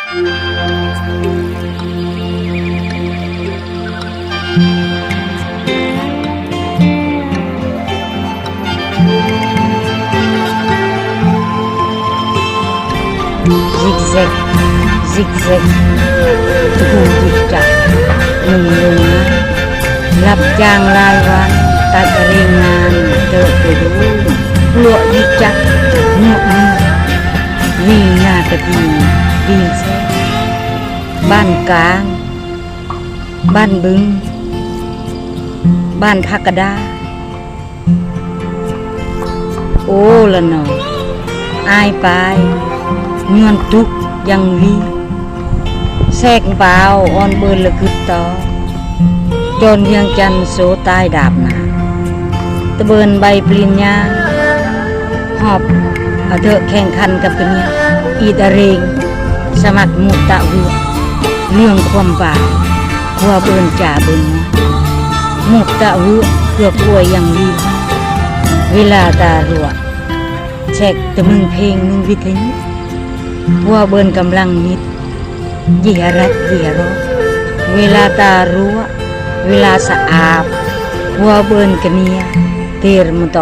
zigzag zigzag ถูกจิตจับหนึ่งรับจ้างรายวันตัดเรียงงานเติบไปดูกลัวจิตจับเงือกวิ่งหน้ากะดีวิ่งเส้นบ้านกลางบ้านบึงบ้านพักกระดาโอ้ละหนออายไปเงื่อนทุกยังวีแทรกเปล่าอ่อนเบิร์ละคือต่อจนเวียงจันโสตายดาบนาตะเบินใบปลินยาหอบเอาเถอะแข่งขันกับกันเนี่ยอีตะเรงสมัครมุตะวิเรื่องความป่าหัวเบินจ่าเบินมุตะวิเพื่อป่วยยังวีเวลาตาหลวแชกตะมึงเพลงมึงวิทยุหัวเบินกำลังนิดเยียรัดเยียรอเวลาตารั้วเวลาสะอาบหัวเบินกะเนียเตรมโต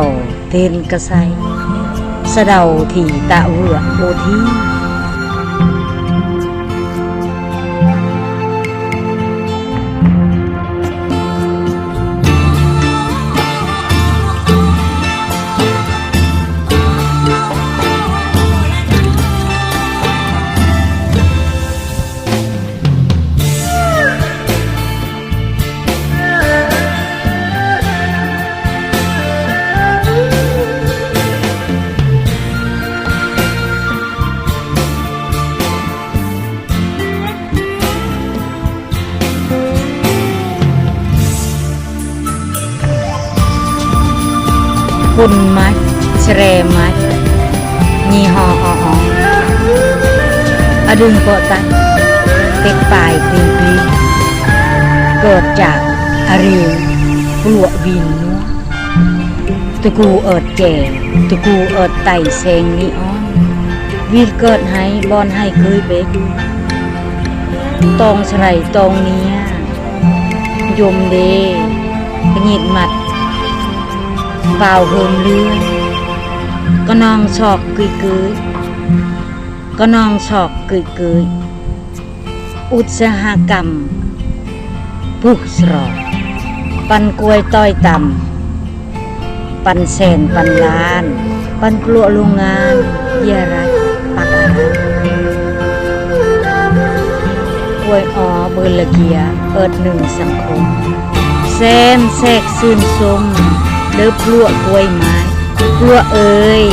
เตนกะไซสะเดาที่ตะเวือโอทีคุณมัดเชรมัดมีหออดึงโปะตันเต็กปลายปีปีเกิดจากอริวกลัววินนัวตะกูเอิดแก่ตะกูเอิดไต่เซงนีอ้อนวิเกิดให้บอนให้เคยเบ็ดตองสไลตองเนี้ยยมเดกระหงิดหมัดเปล่าโฮมเลื่อนก็นองชอกกึยกึยก็นองชอกกึยกึยอุตสาหกรรมพุกสรอปันกล้วยต้อยต่ำปันแสนปันล้านปันกลัวโรงงานเยรัดปักอารักกล้วยอ๋อเบอร์ละเกียเอิดหนึ่งสังคมแซมแทรกซื่นสมเด้อพลวกล้วยไม้พลวกเอ้ย